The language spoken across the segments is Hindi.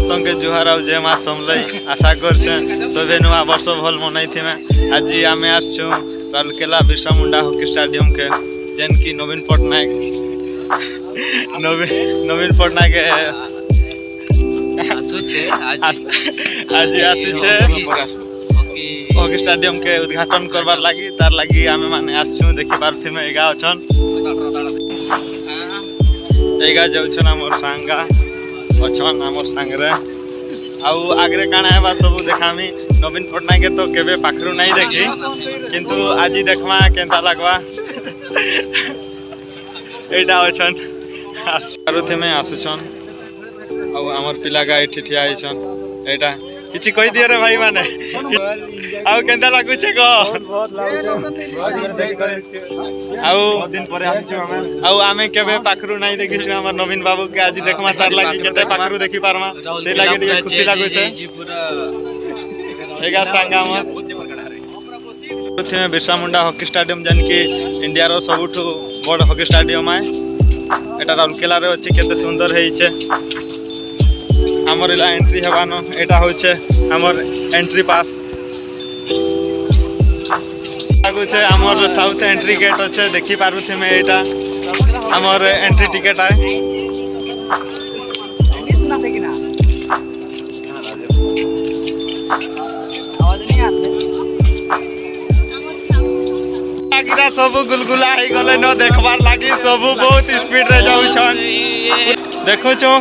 समस्त के जुहार आउ जय माँ समलई आशा करछे सबे नुआ वर्ष भल मनई थिमे। आज आम आसछु राउरकेला बिरसा मुंडा हॉकी स्टेडियम के जेन की नवीन पटनायक आज हॉकी स्टेडियम के उद्घाटन करवार लगी तार लगी आम मैंने आसछु देखि पारथिमे एगा अछन एगा जाउछन हमर सांगा अछन हमर सांगरे आउ आगरे काना हेबा सब देखामी। नवीन पटनायक तो केबे पाखरु नहीं देखी किंतु आज देखमा केंता लागवा एटा अछन आरुथिमे आसुछन आउ हमर पिलागा एठी ठिया आइछन एटा किछि कहि दियो रे भाई माने आउ केंता लागु छे गो बहुत आउ दिन परे आछू हमें आउ आमे केबे पाखरु नहीं देखि छु हमर नवीन बाबू के आज देखमा तार लागि केते पाखरु देखि पारमा से लागि डी खुशी लागु छे एगा सांगा हमर बिरसा मुंडा हॉकी स्टेडियम जन की इंडिया रो सबुठु बड़ हॉकी स्टेडियम है एटा राउरकेला रे अछि केते सुंदर हेइ छे। हमर इला एंट्री हेबानो एटा होय छे हमर एंट्री पास लागु छे हमर साउथ एंट्री गेट अछि देखि पारु थिमे एटा हमर एंट्री टिकट है। गिरा सब गुलगुला ही गले न देखबार लागी सब बहुत स्पीड रे जाउ छन देखो छो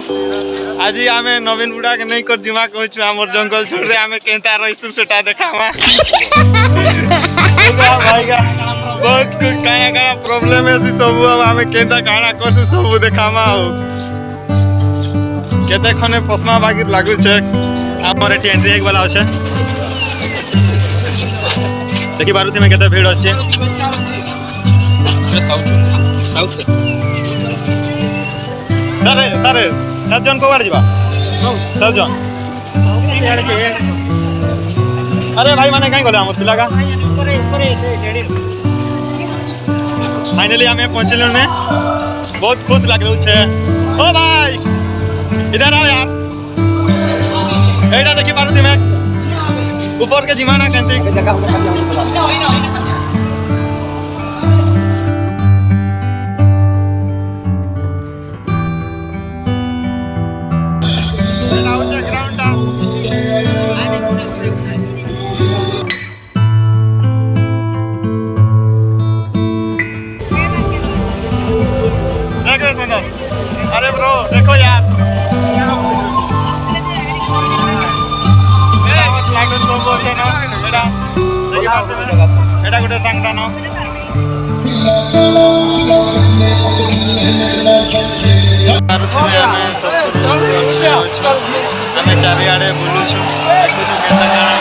आज आमे नवीन बुढ़ा के नहीं कर दिमाग कहै छु हमर जंगल छोड़ रे आमे केंता रहिसु सेटा देखावा भाईगा बहुत काना काना प्रॉब्लम है सब अब आमे केंता काना करसु सब देखावा हो केते खने पसमा बागी लागु छे हमर एटी एंट्री एक वाला আছে देखि बारुति में केते भीड़ আছে सारे सारे सात जन को जीवा सात जन अरे भाई माने कहीं गले हमर पिलागा फाइनली हमें पहुंचलो ने बहुत खुश लागलो छे। ओ भाई इधर आओ यार एटा देखि पारुति में ऊपर के जिमाना केंती अरे ब्रो देखो यार एटा गोटे सांगटा न आमे चारिआडे बुलुछु देखुछु केता काना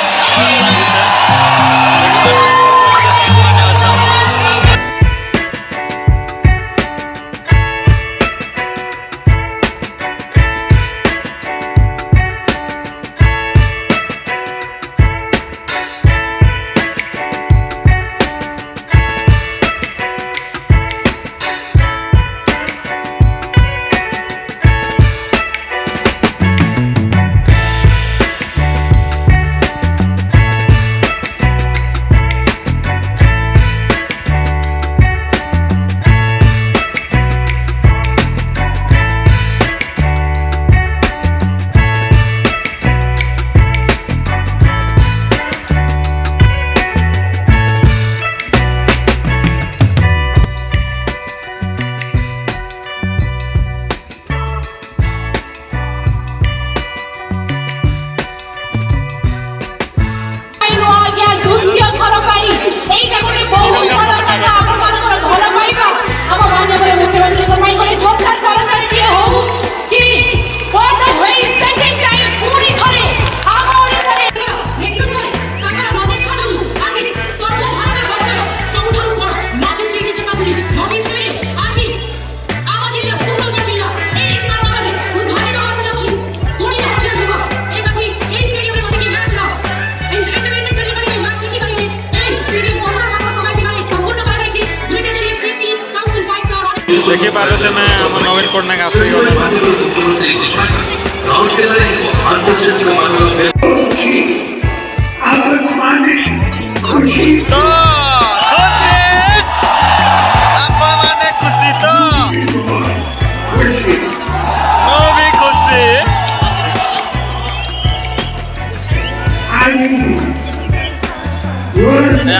देखिए पार्वती में हम नवीन पटनायक आसे तो ଆପଣ ମାନେ ଖୁସି ତ ମୁଁ ବି ଖୁସି।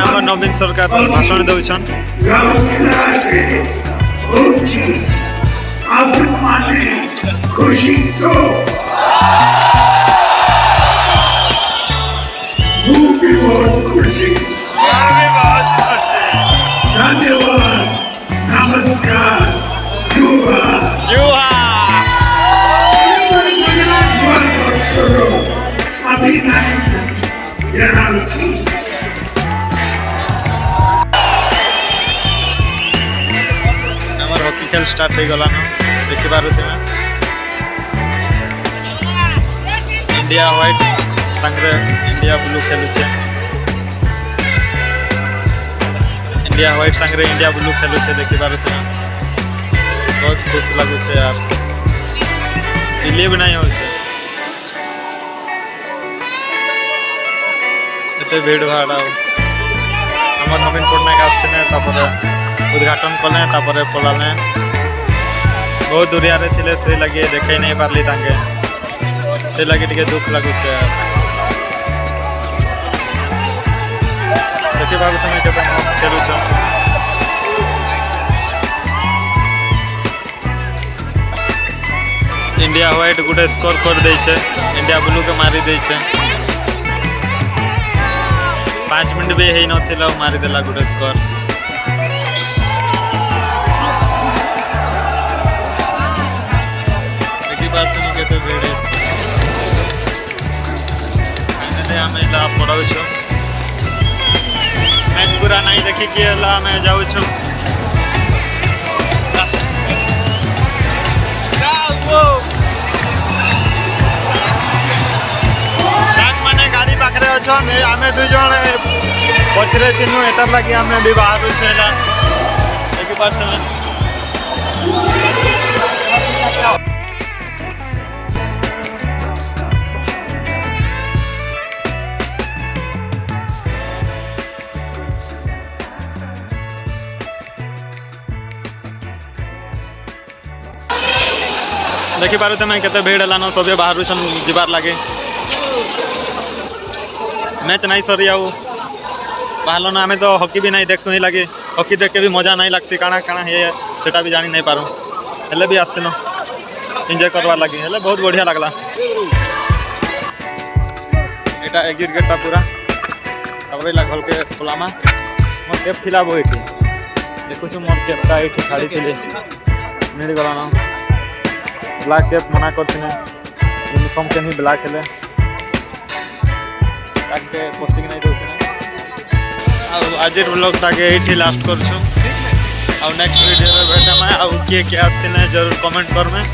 ଆମ ନବୀନ ସରକାର ଭାଷଣ ଦଉଛନ୍। खुशी तो वो भी बहुत खुशी। धन्यवाद, नमस्कार, अभी नहीं আমার হকি খেল স্টার্ট হয়ে গলা দেখি পারুছে না इंडिया व्हाइट संगे इंडिया ब्लू खेलुचे इंडिया व्हाइट संगे इंडिया ब्लू खेलुचे देखि पारुचे ना बहुत खुश लगुचे यार बिलीव नहीं होचे एते भीड़ भाड़ हमर नवीन पटनायक आसने उद्घाटन कले पड़ाने बहुत दूरिया रे थिले से लगे देखे नहीं पारली तांगे से लगे टिके दुख लगुचे देखि पारुछन केते मस्त खेलुछन इंडिया व्हाइट गुटे स्कोर कर देछे इंडिया ब्लू के मारी देछे 5 मिनट भी हेई नथिला मारी देला गुटे स्कोर देखि पारुछन केते भेड़े आमे ला पड़ाउछु मैच पूरा नहीं देखी कि ला मैं जाउछु माने गाड़ी पाखरे अछन आमे दुई जण पछरे थिनु एतर लागि आमे भी बाहर छेला देखि पाछन देखि पारुते मैं केते भीड़ लान सबे बाहर जीवार लगे मैच नहीं सरी आउ बाहर ना आम तो हॉकी भी नहीं देखते ही लगे हॉकी देख के भी मजा नहीं लगती काଣା काଣା है सेटा भी जानी नहीं पारू हेले भी आसतीन एंजॉय करवार लगे हेले बहुत बढ़िया लगला एटा एग्जिट गेटा पूरा तब घर के खोलामा मोर कैप थिला बो एठी देखुछु मोर कैपटा एठी छाड़ी थिले मिल गलाना ब्लैक कैप मना करते यूनिफॉर्म के ही ब्लैक हेले ताके पोस्टिंग नहीं देते आज ब्लॉग ताके ये लास्ट कर नेक्स्ट वीडियो में भेटा मैं किए क्या जरूर कमेंट कर में।